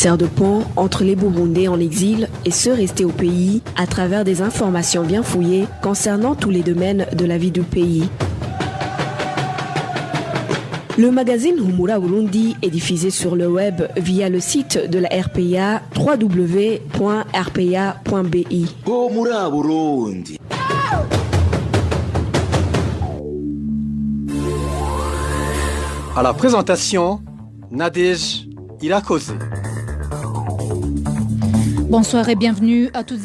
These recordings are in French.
sert de pont entre les Burundais en exil et ceux restés au pays à travers des informations bien fouillées concernant tous les domaines de la vie du pays. Le magazine Humura Burundi est diffusé sur le web via le site de la RPA www.rpa.bi. Humura Burundi. À la présentation, Nadège Irakoze. Bonsoir et bienvenue à toutes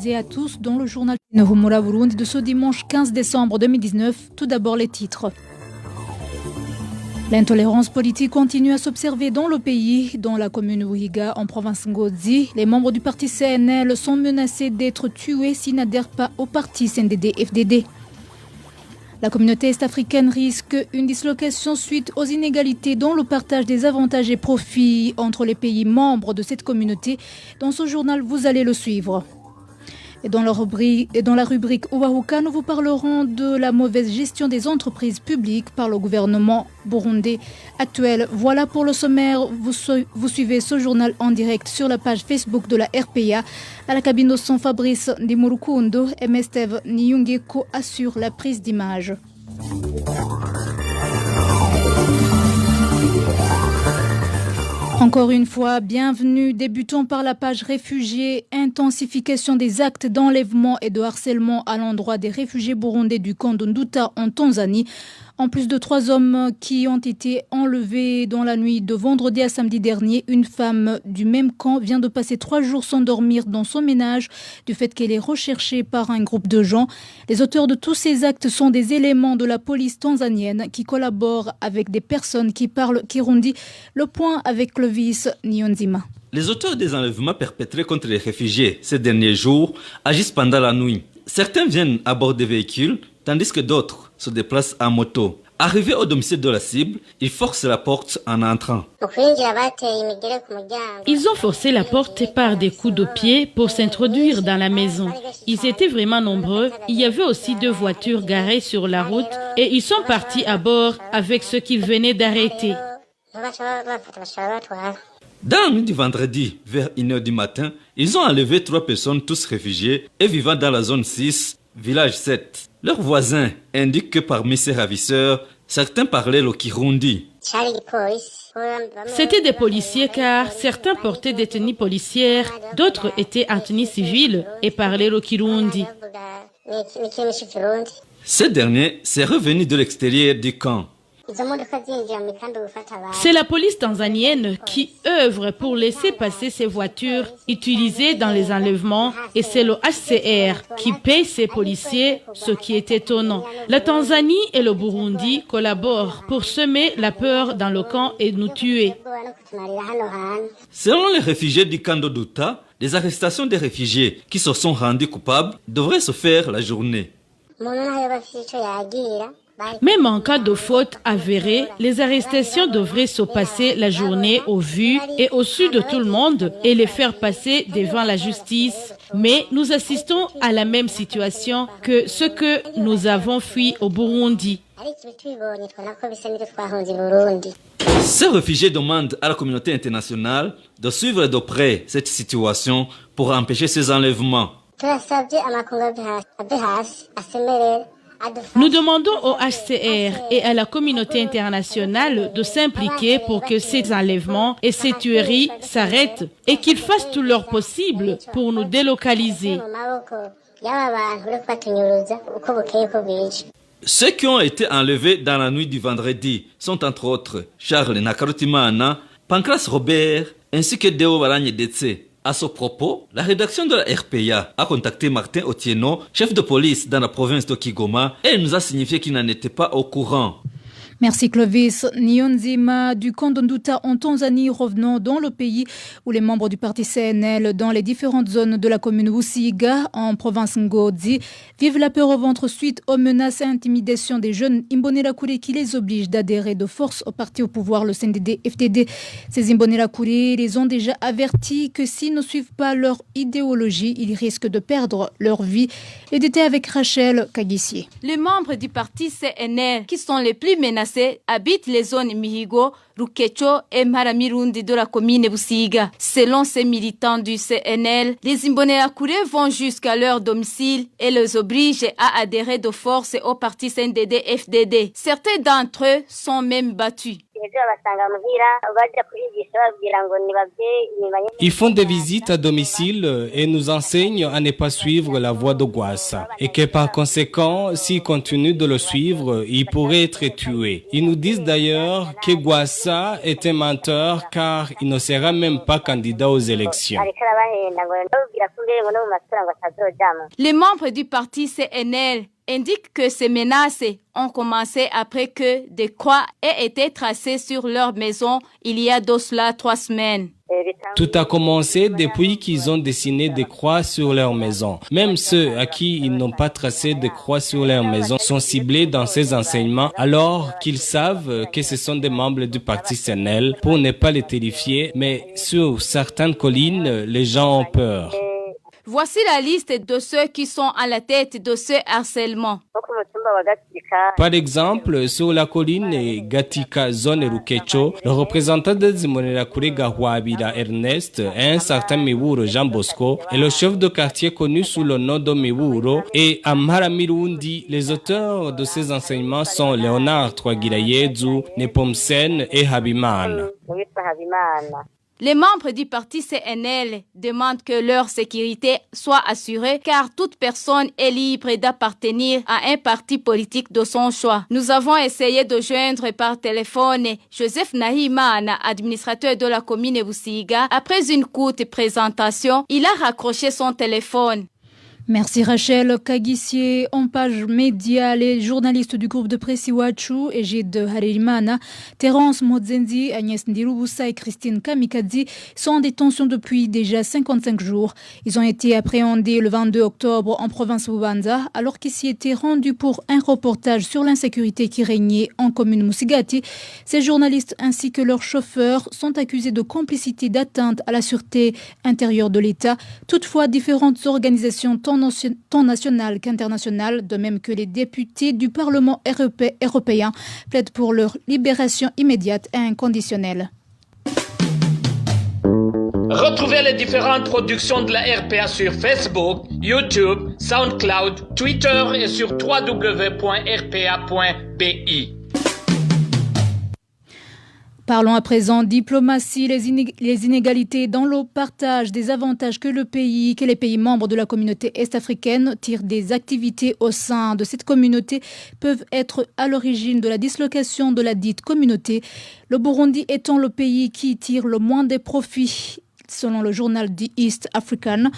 et à tous dans le journal Humura Burundi de ce dimanche 15 décembre 2019. Tout d'abord les titres. L'intolérance politique continue à s'observer dans le pays. Dans la commune Ouiga, en province Ngozi, les membres du parti CNL sont menacés d'être tués s'ils n'adhèrent pas au parti CNDD-FDD. La communauté est-africaine risque une dislocation suite aux inégalités dans le partage des avantages et profits entre les pays membres de cette communauté. Dans ce journal, vous allez le suivre. Et dans la rubrique Ouahuka, nous vous parlerons de la mauvaise gestion des entreprises publiques par le gouvernement burundais actuel. Voilà pour le sommaire. Vous suivez ce journal en direct sur la page Facebook de la RPA. À la cabine de son Fabrice Ndimurukundo et Mesteve Niyungeko assure la prise d'image. Encore une fois, bienvenue. Débutons par la page réfugiés. Intensification des actes d'enlèvement et de harcèlement à l'endroit des réfugiés burundais du camp de Nduta en Tanzanie. En plus de 3 hommes qui ont été enlevés dans la nuit de vendredi à samedi dernier, une femme du même camp vient de passer 3 jours sans dormir dans son ménage du fait qu'elle est recherchée par un groupe de gens. Les auteurs de tous ces actes sont des éléments de la police tanzanienne qui collaborent avec des personnes qui parlent kirundi. Le point avec Clovis Nyonzima. Les auteurs des enlèvements perpétrés contre les réfugiés ces derniers jours agissent pendant la nuit. Certains viennent à bord des véhicules, tandis que d'autres se déplacent à moto. Arrivés au domicile de la cible, ils forcent la porte en entrant. Ils ont forcé la porte par des coups de pied pour s'introduire dans la maison. Ils étaient vraiment nombreux. Il y avait aussi 2 voitures garées sur la route et ils sont partis à bord avec ceux qu'ils venaient d'arrêter. Dans la nuit du vendredi, vers 1h du matin, ils ont enlevé 3 personnes, tous réfugiés et vivant dans la zone 6, village 7. Leurs voisins indiquent que parmi ces ravisseurs, certains parlaient le Kirundi. C'était des policiers car certains portaient des tenues policières, d'autres étaient en tenue civile et parlaient le Kirundi. Ces derniers sont revenus de l'extérieur du camp. C'est la police tanzanienne qui œuvre pour laisser passer ces voitures utilisées dans les enlèvements et c'est le HCR qui paye ces policiers, ce qui est étonnant. La Tanzanie et le Burundi collaborent pour semer la peur dans le camp et nous tuer. Selon les réfugiés du camp de Nduta, les arrestations des réfugiés qui se sont rendus coupables devraient se faire la journée. Même en cas de faute avérée, les arrestations devraient se passer la journée au vu et au su de tout le monde et les faire passer devant la justice. Mais nous assistons à la même situation que ce que nous avons fui au Burundi. Ces réfugiés demandent à la communauté internationale de suivre de près cette situation pour empêcher ces enlèvements. Nous demandons au HCR et à la communauté internationale de s'impliquer pour que ces enlèvements et ces tueries s'arrêtent et qu'ils fassent tout leur possible pour nous délocaliser. Ceux qui ont été enlevés dans la nuit du vendredi sont entre autres Charles Nakarutimana, Pancras Robert ainsi que Deo Baranyedetse. À ce propos, la rédaction de la RPA a contacté Martin Otieno, chef de police dans la province de Kigoma, et il nous a signifié qu'il n'en était pas au courant. Merci Clovis. Nyonzima du camp de Nduta en Tanzanie, revenant dans le pays où les membres du parti CNL dans les différentes zones de la commune Ousiga en province Ngozi vivent la peur au ventre suite aux menaces et intimidations des jeunes Imbonerakure qui les obligent d'adhérer de force au parti au pouvoir, le CNDD-FDD. Ces Imbonerakure les ont déjà avertis que s'ils ne suivent pas leur idéologie, ils risquent de perdre leur vie. Les détails avec Rachel Kagissier. Les membres du parti CNL qui sont les plus menacés menacés habitent les zones Mihigo, Rukecho et Maramirundi de la commune Busiga. Selon ces militants du CNL, les Imbonerakure vont jusqu'à leur domicile et les obligent à adhérer de force au parti CNDD-FDD. Certains d'entre eux sont même battus. Ils font des visites à domicile et nous enseignent à ne pas suivre la voie de Gwassa et que par conséquent, s'ils continuent de le suivre, ils pourraient être tués. Ils nous disent d'ailleurs que Gwassa est un menteur car il ne sera même pas candidat aux élections. Les membres du parti CNL indiquent que ces menaces ont commencé après que des croix aient été tracées sur leur maison il y a de cela 3 semaines. Tout a commencé depuis qu'ils ont dessiné des croix sur leur maison. Même ceux à qui ils n'ont pas tracé de croix sur leur maison sont ciblés dans ces enseignements alors qu'ils savent que ce sont des membres du parti CNL pour ne pas les terrifier, mais sur certaines collines, les gens ont peur. Voici la liste de ceux qui sont à la tête de ce harcèlement. Par exemple, sur la colline Gatika Zone Rukecho, le représentant des Imbonerakure Gahwabira Ernest et un certain Miwuro Jean Bosco et le chef de quartier connu sous le nom de Miwuro et Amara Mirundi. Les auteurs de ces enseignements sont Léonard Twagirayezu, Nepomsen et Habimana. Les membres du parti CNL demandent que leur sécurité soit assurée car toute personne est libre d'appartenir à un parti politique de son choix. Nous avons essayé de joindre par téléphone Joseph Nahimana, administrateur de la commune Busiga. Après une courte présentation, il a raccroché son téléphone. Merci Rachel Kagissier. En page média, les journalistes du groupe de presse Iwachu, Egide Harerimana, Terence Modzenzi, Agnès Ndirubusa et Christine Kamikazi sont en détention depuis déjà 55 jours. Ils ont été appréhendés le 22 octobre en province Bubanza alors qu'ils s'y étaient rendus pour un reportage sur l'insécurité qui régnait en commune Musigati. Ces journalistes ainsi que leurs chauffeurs sont accusés de complicité d'atteinte à la sûreté intérieure de l'État. Toutefois, différentes organisations tant nationales qu'internationales, de même que les députés du Parlement européen, plaident pour leur libération immédiate et inconditionnelle. Retrouvez les différentes productions de la RPA sur Facebook, YouTube, SoundCloud, Twitter et sur www.rpa.bi. Parlons à présent diplomatie, les inégalités dans le partage des avantages que les pays membres de la communauté est-africaine tirent des activités au sein de cette communauté peuvent être à l'origine de la dislocation de la dite communauté. Le Burundi étant le pays qui tire le moins des profits, selon le journal The East African.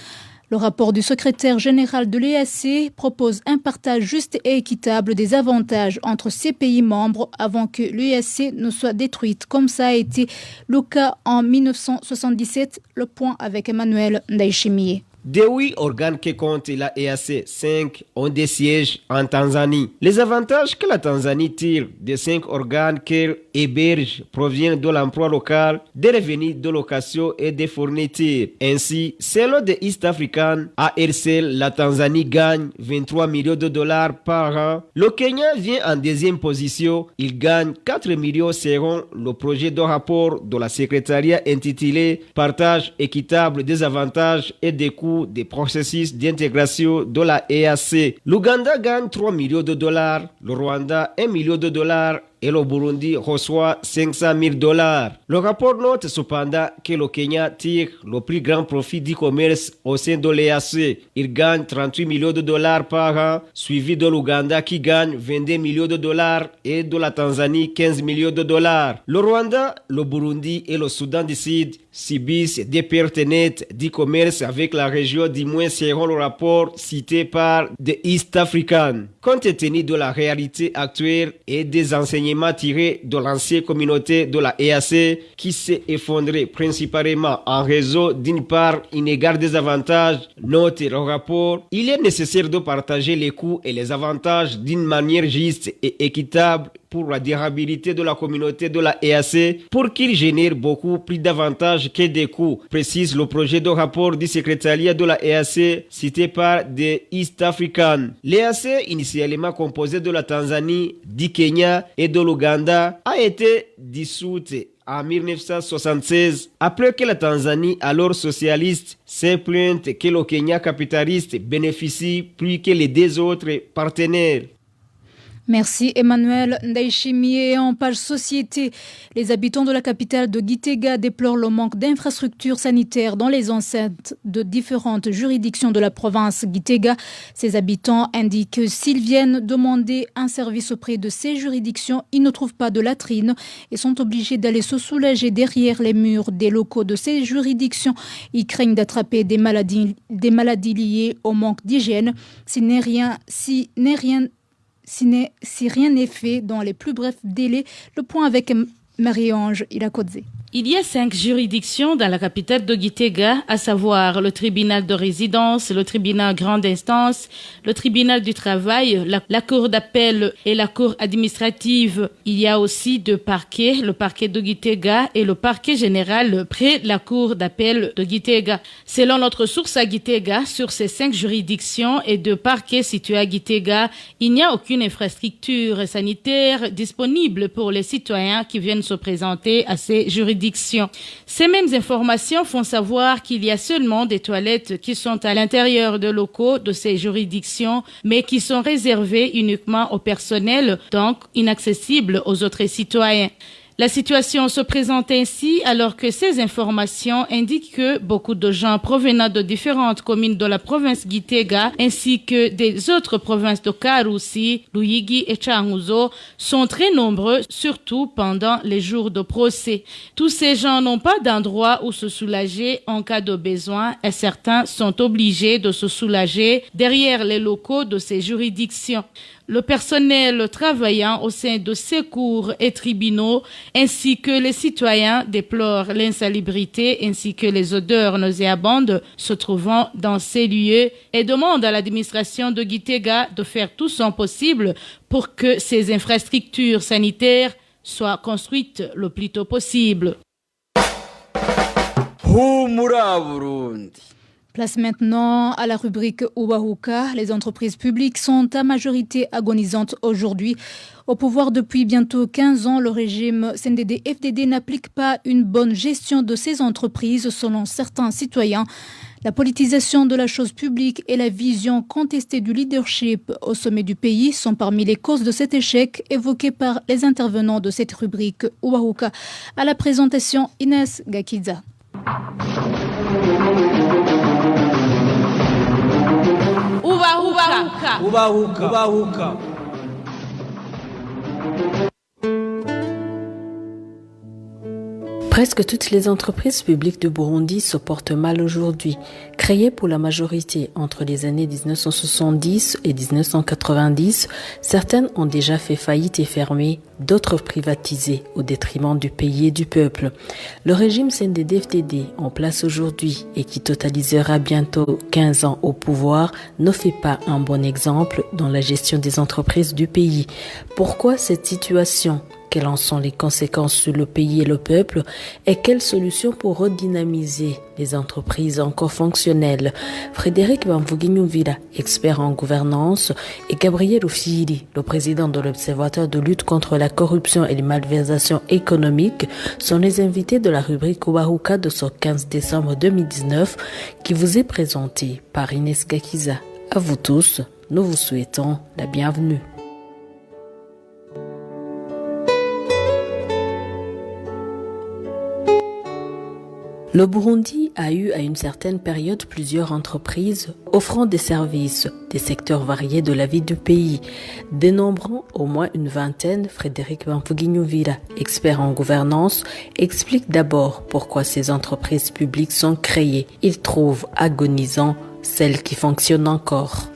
Le rapport du secrétaire général de l'EAC propose un partage juste et équitable des avantages entre ces pays membres avant que l'EAC ne soit détruite, comme ça a été le cas en 1977. Le point avec Emmanuel Ndaïchimié. Des 8 organes que compte la EAC, 5 ont des sièges en Tanzanie. Les avantages que la Tanzanie tire des 5 organes qu'elle héberge proviennent de l'emploi local, des revenus de location et des fournitures. Ainsi, selon The East African, à RCL, la Tanzanie gagne 23 millions de dollars par an. Le Kenya vient en deuxième position. Il gagne 4 millions selon le projet de rapport de la secrétariat intitulé « Partage équitable des avantages et des coûts des processus d'intégration de la EAC. L'Ouganda gagne 3 millions de dollars, le Rwanda 1 million de dollars et le Burundi reçoit 500 000 dollars. Le rapport note cependant que le Kenya tire le plus grand profit du commerce au sein de l'EAC. Il gagne 38 millions de dollars par an, suivi de l'Ouganda qui gagne 22 millions de dollars et de la Tanzanie 15 millions de dollars. Le Rwanda, le Burundi et le Soudan du Sud subissent des pertes nettes du commerce avec la région du moins selon le rapport cité par The East African. Compte tenu de la réalité actuelle et des enseignements tirés de l'ancienne communauté de la EAC qui s'est effondrée principalement en raison d'une part inégale des avantages, note le rapport, il est nécessaire de partager les coûts et les avantages d'une manière juste et équitable pour la durabilité de la communauté de la EAC pour qu'il génère beaucoup plus d'avantages que des coûts, précise le projet de rapport du secrétariat de la EAC cité par The East African. L'EAC, initialement composée de la Tanzanie, du Kenya et de l'Ouganda, a été dissoute en 1976, après que la Tanzanie, alors socialiste, s'est plainte que le Kenya capitaliste bénéficie plus que les deux autres partenaires. Merci Emmanuel Ndaïchimi. En page société, les habitants de la capitale de Gitega déplorent le manque d'infrastructures sanitaires dans les enceintes de différentes juridictions de la province Gitega. Ces habitants indiquent que s'ils viennent demander un service auprès de ces juridictions, ils ne trouvent pas de latrines et sont obligés d'aller se soulager derrière les murs des locaux de ces juridictions. Ils craignent d'attraper des maladies liées au manque d'hygiène. Si rien n'est fait dans les plus brefs délais. Le point avec Marie-Ange Ilakodze. Il y a 5 juridictions dans la capitale de Gitega, à savoir le tribunal de résidence, le tribunal grande instance, le tribunal du travail, la cour d'appel et la cour administrative. Il y a aussi 2 parquets, le parquet de Gitega et le parquet général près la cour d'appel de Gitega. Selon notre source à Gitega, sur ces 5 juridictions et 2 parquets situés à Gitega, il n'y a aucune infrastructure sanitaire disponible pour les citoyens qui viennent se présenter à ces juridictions. Ces mêmes informations font savoir qu'il y a seulement des toilettes qui sont à l'intérieur des locaux de ces juridictions, mais qui sont réservées uniquement au personnel, donc inaccessibles aux autres citoyens. La situation se présente ainsi alors que ces informations indiquent que beaucoup de gens provenant de différentes communes de la province Gitega ainsi que des autres provinces de Karusi, Luyigi et Changuzo sont très nombreux, surtout pendant les jours de procès. Tous ces gens n'ont pas d'endroit où se soulager en cas de besoin et certains sont obligés de se soulager derrière les locaux de ces juridictions. Le personnel travaillant au sein de ces cours et tribunaux ainsi que les citoyens déplorent l'insalubrité ainsi que les odeurs nauséabondes se trouvant dans ces lieux et demandent à l'administration de Gitega de faire tout son possible pour que ces infrastructures sanitaires soient construites le plus tôt possible. Place maintenant à la rubrique Uwahuka. Les entreprises publiques sont à majorité agonisantes aujourd'hui. Au pouvoir depuis bientôt 15 ans, le régime CNDD-FDD n'applique pas une bonne gestion de ces entreprises selon certains citoyens. La politisation de la chose publique et la vision contestée du leadership au sommet du pays sont parmi les causes de cet échec évoqué par les intervenants de cette rubrique Uwahuka. À la présentation, Inès Gakiza. Ubahuka. Presque toutes les entreprises publiques de Burundi se portent mal aujourd'hui. Créées pour la majorité entre les années 1970 et 1990, certaines ont déjà fait faillite et fermé, d'autres privatisées au détriment du pays et du peuple. Le régime CNDD-FDD en place aujourd'hui et qui totalisera bientôt 15 ans au pouvoir ne fait pas un bon exemple dans la gestion des entreprises du pays. Pourquoi cette situation ? Quelles en sont les conséquences sur le pays et le peuple et quelles solutions pour redynamiser les entreprises encore fonctionnelles? Frédéric Bamvuginyumvila, expert en gouvernance, et Gabriel Oufiri, le président de l'Observatoire de lutte contre la corruption et les malversations économiques, sont les invités de la rubrique Uwahuka de ce 15 décembre 2019 qui vous est présentée par Inès Gakiza. À vous tous, nous vous souhaitons la bienvenue. Le Burundi a eu à une certaine période plusieurs entreprises offrant des services, des secteurs variés de la vie du pays. Dénombrant au moins une vingtaine, Frédéric Bamvuginyumvila, expert en gouvernance, explique d'abord pourquoi ces entreprises publiques sont créées. Il trouve agonisant celles qui fonctionnent encore.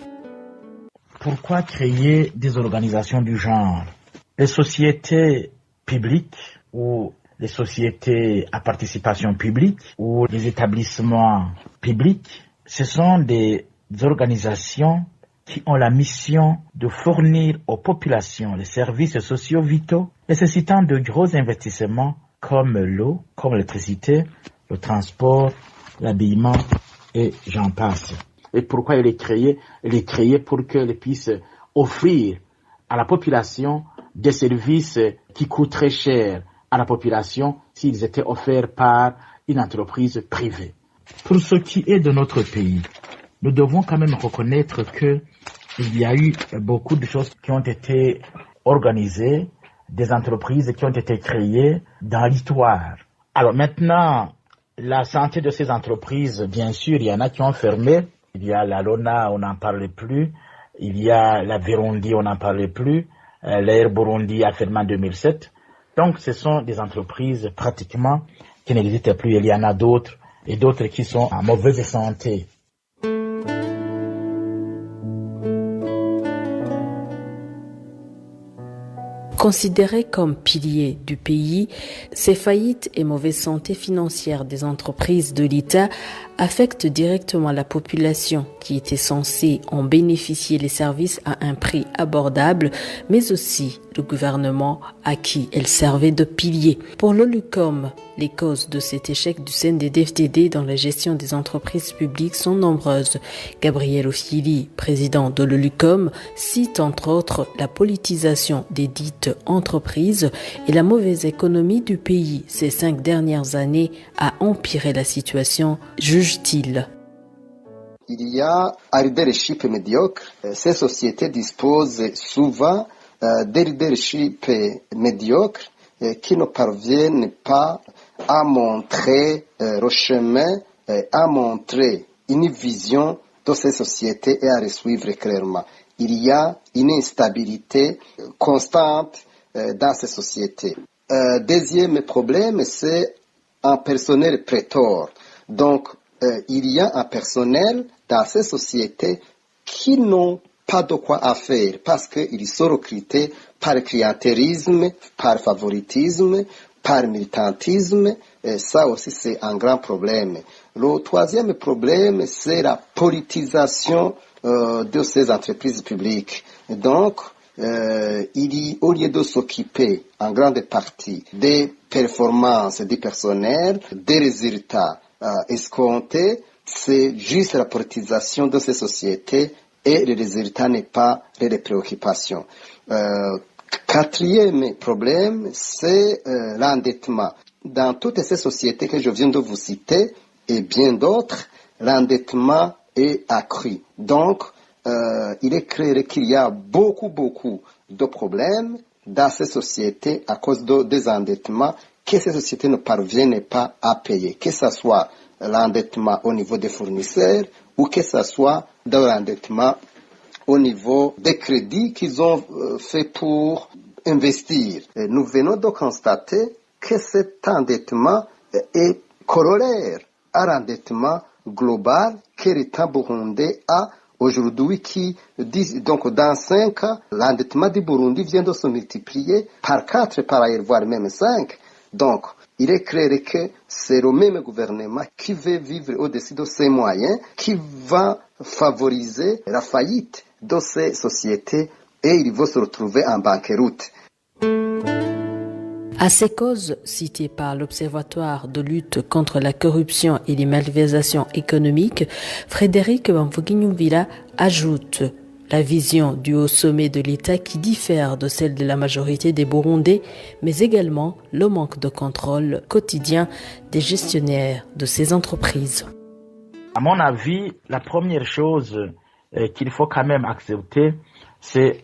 Pourquoi créer des organisations du genre? Les sociétés publiques ou les sociétés à participation publique ou les établissements publics, ce sont des organisations qui ont la mission de fournir aux populations les services sociaux vitaux nécessitant de gros investissements comme l'eau, comme l'électricité, le transport, l'habillement et j'en passe. Et pourquoi il est créé? Il est créé pour qu'il puisse offrir à la population des services qui coûtent très cher à la population s'ils étaient offerts par une entreprise privée. Pour ce qui est de notre pays, nous devons quand même reconnaître que il y a eu beaucoup de choses qui ont été organisées, des entreprises qui ont été créées dans l'histoire. Alors maintenant, la santé de ces entreprises, bien sûr, il y en a qui ont fermé. Il y a la Lona, on n'en parlait plus. Il y a la Burundi, on n'en parlait plus. L'Air Burundi a fermé en 2007. Donc, ce sont des entreprises pratiquement qui n'existent plus. Il y en a d'autres et d'autres qui sont en mauvaise santé. Considérées comme piliers du pays, ces faillites et mauvaise santé financière des entreprises de l'État affectent directement la population qui était censée en bénéficier les services à un prix abordable, mais aussi le gouvernement à qui elles servaient de piliers. Pour l'OLUCOM, les causes de cet échec du CNDD-FDD dans la gestion des entreprises publiques sont nombreuses. Gabriel Ofili, président de l'OLUCOM, cite entre autres la politisation des dites entreprises et la mauvaise économie du pays ces 5 dernières années a empiré la situation, juge-t-il. Il y a un leadership médiocre. Ces sociétés disposent souvent de leadership médiocre qui ne parviennent pas à montrer le chemin, à montrer une vision de ces sociétés et à les suivre clairement. Il y a une instabilité constante dans ces sociétés. Deuxième problème, c'est un personnel prétor. Donc, il y a un personnel dans ces sociétés qui n'ont pas de quoi à faire parce qu'ils sont recrutés par clientélisme, par favoritisme, par militantisme. Et ça aussi, c'est un grand problème. Le troisième problème, c'est la politisation de ces entreprises publiques. Donc, au lieu de s'occuper en grande partie des performances du personnel, des résultats escomptés, c'est juste la politisation de ces sociétés et le résultat n'est pas les préoccupations. Quatrième problème, c'est l'endettement. Dans toutes ces sociétés que je viens de vous citer et bien d'autres, l'endettement est accru. Donc, il est clair qu'il y a beaucoup de problèmes dans ces sociétés à cause des endettements que ces sociétés ne parviennent pas à payer, que ce soit l'endettement au niveau des fournisseurs ou que ce soit de l'endettement au niveau des crédits qu'ils ont fait pour investir. Et nous venons de constater que cet endettement est corollaire à l'endettement global que l'État burundais a aujourd'hui qui dit, donc dans 5 ans, l'endettement du Burundi vient de se multiplier par 4, par ailleurs, voire même 5. Donc, il est clair que c'est le même gouvernement qui veut vivre au-dessus de ses moyens, qui va favoriser la faillite de ces sociétés et il va se retrouver en banqueroute. À ces causes citées par l'Observatoire de lutte contre la corruption et les malversations économiques, Frédéric Bamvuginyumvila ajoute la vision du haut sommet de l'État qui diffère de celle de la majorité des Burundais, mais également le manque de contrôle quotidien des gestionnaires de ces entreprises. À mon avis, la première chose qu'il faut quand même accepter, c'est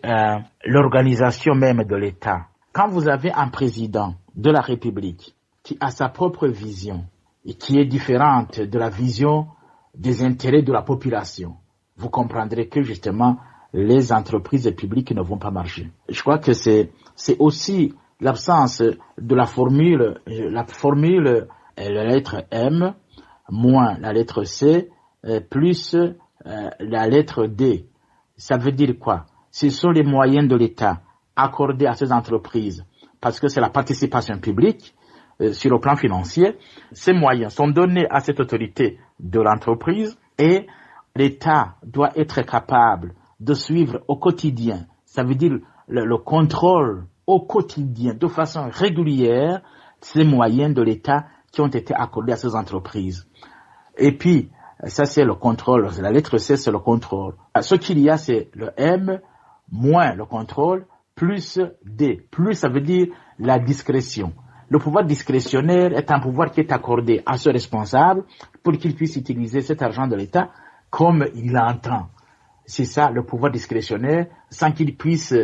l'organisation même de l'État. Quand vous avez un président de la République qui a sa propre vision et qui est différente de la vision des intérêts de la population, vous comprendrez que justement les entreprises publiques ne vont pas marcher. Je crois que c'est aussi l'absence de la formule, la lettre M moins la lettre C plus la lettre D. Ça veut dire quoi? Ce sont les moyens de l'État accordés à ces entreprises parce que c'est la participation publique sur le plan financier. Ces moyens sont donnés à cette autorité de l'entreprise et l'État doit être capable de suivre au quotidien, ça veut dire le contrôle au quotidien, de façon régulière, ces moyens de l'État qui ont été accordés à ces entreprises. Et puis, ça c'est le contrôle, la lettre C c'est le contrôle. Ce qu'il y a c'est le M moins le contrôle plus D. Plus ça veut dire la discrétion. Le pouvoir discrétionnaire est un pouvoir qui est accordé à ce responsable pour qu'il puisse utiliser cet argent de l'État comme il l'entend. C'est ça le pouvoir discrétionnaire sans qu'il puisse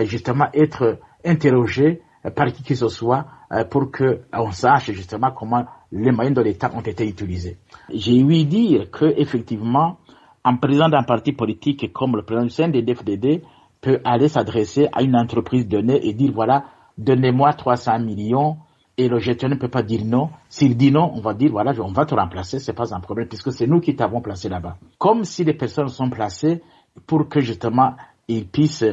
justement être interrogé par qui que ce soit pour qu'on sache justement comment les moyens de l'État ont été utilisés. J'ai ouï dire que effectivement, un président d'un parti politique comme le président du CNDD-FDD peut aller s'adresser à une entreprise donnée et dire voilà, donnez-moi 300 millions et le gestionnaire ne peut pas dire non. S'il dit non, on va dire voilà, on va te remplacer, c'est pas un problème puisque c'est nous qui t'avons placé là-bas. Comme si les personnes sont placées pour que justement ils puissent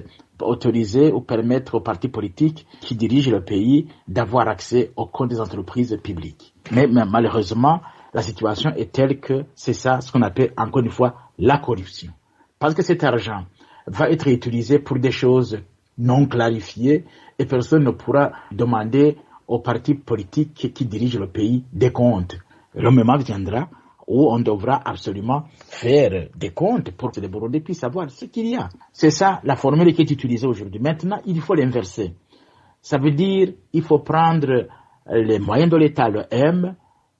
autoriser ou permettre aux partis politiques qui dirigent le pays d'avoir accès aux comptes des entreprises publiques. Mais malheureusement, la situation est telle que c'est ça ce qu'on appelle encore une fois la corruption. Parce que cet argent va être utilisé pour des choses non clarifiées et personne ne pourra demander aux partis politiques qui dirigent le pays des comptes. Le moment viendra où on devra absolument faire des comptes pour que les Burundais puissent savoir ce qu'il y a. C'est ça la formule qui est utilisée aujourd'hui. Maintenant, il faut l'inverser. Ça veut dire il faut prendre les moyens de l'État, le M,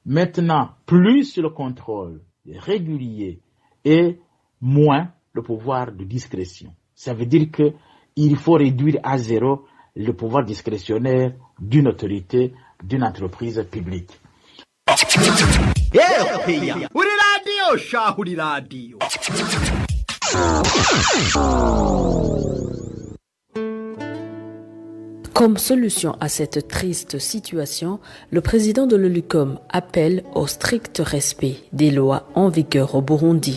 maintenant plus le contrôle régulier et moins le pouvoir de discrétion. Ça veut dire que il faut réduire à zéro le pouvoir discrétionnaire d'une autorité, d'une entreprise publique. Comme solution à cette triste situation, le président de l'OLUCOM appelle au strict respect des lois en vigueur au Burundi.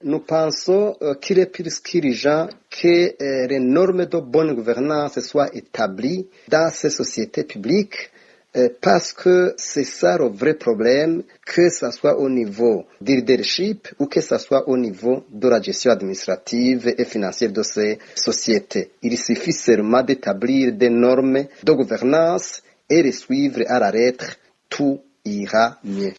Nous pensons qu'il est plus qu'urgent que les normes de bonne gouvernance soient établies dans ces sociétés publiques parce que c'est ça le vrai problème, que ce soit au niveau du leadership ou que ce soit au niveau de la gestion administrative et financière de ces sociétés. Il suffit seulement d'établir des normes de gouvernance et les suivre à la lettre, tout ira mieux.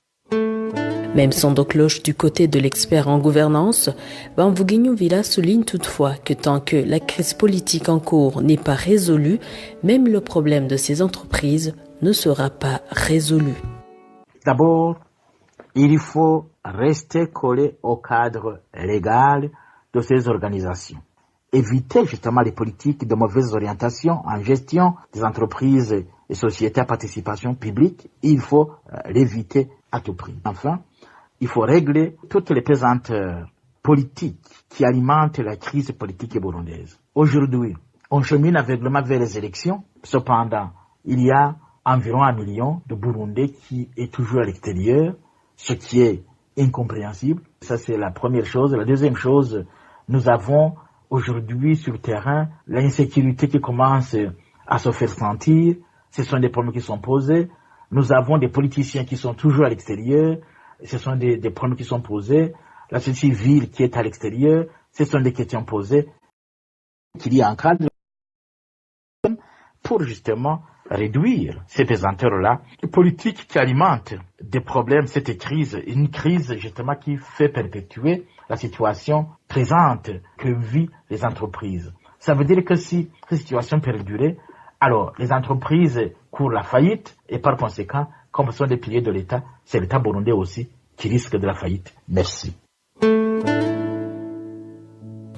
Même son de cloche du côté de l'expert en gouvernance, Bamvuguinho Villa souligne toutefois que tant que la crise politique en cours n'est pas résolue, même le problème de ces entreprises ne sera pas résolu. D'abord, il faut rester collé au cadre légal de ces organisations. Éviter justement les politiques de mauvaise orientation en gestion des entreprises et sociétés à participation publique. Il faut l'éviter à tout prix. Enfin, il faut régler toutes les pesanteurs politiques qui alimentent la crise politique burundaise. Aujourd'hui, on chemine aveuglément vers les élections. Cependant, il y a environ 1 million de Burundais qui est toujours à l'extérieur, ce qui est incompréhensible. Ça, c'est la première chose. La deuxième chose, nous avons aujourd'hui sur le terrain l'insécurité qui commence à se faire sentir. Ce sont des problèmes qui sont posés. Nous avons des politiciens qui sont toujours à l'extérieur. Ce sont des problèmes qui sont posés. La société civile qui est à l'extérieur. Ce sont des questions posées. Qu'il y a un cadre pour justement réduire ces pesanteurs-là, politiques qui alimentent des problèmes, cette crise, une crise justement qui fait perpétuer la situation présente que vivent les entreprises. Ça veut dire que si cette situation perdurait, alors les entreprises courent la faillite et par conséquent, comme ce sont des piliers de l'État, c'est l'État burundais aussi qui risque de la faillite. Merci.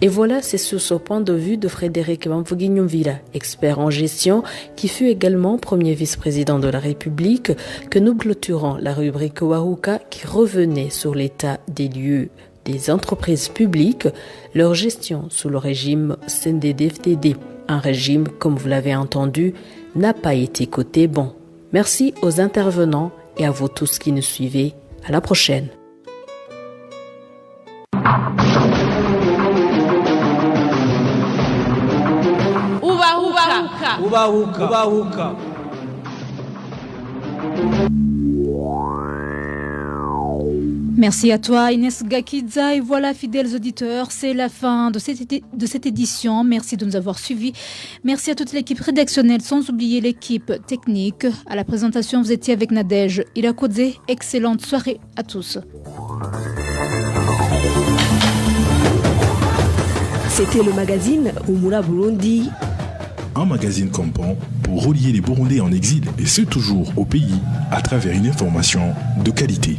Et voilà, c'est sur ce point de vue de Frédéric Bamvuguinho Villa, expert en gestion, qui fut également premier vice-président de la République, que nous clôturons la rubrique Wahuka qui revenait sur l'état des lieux des entreprises publiques, leur gestion sous le régime CNDD-FDD. Un régime, comme vous l'avez entendu, n'a pas été côté bon. Merci aux intervenants et à vous tous qui nous suivez. À la prochaine. Ubahuka. Merci à toi Inès Gakidza et voilà fidèles auditeurs, c'est la fin de cette édition. Merci de nous avoir suivis. Merci à toute l'équipe rédactionnelle sans oublier l'équipe technique. À la présentation vous étiez avec Nadège Irakodze. Excellente soirée à tous. C'était le magazine Humura Burundi. Un magazine comprend pour relier les Burundais en exil et ceux toujours au pays à travers une information de qualité.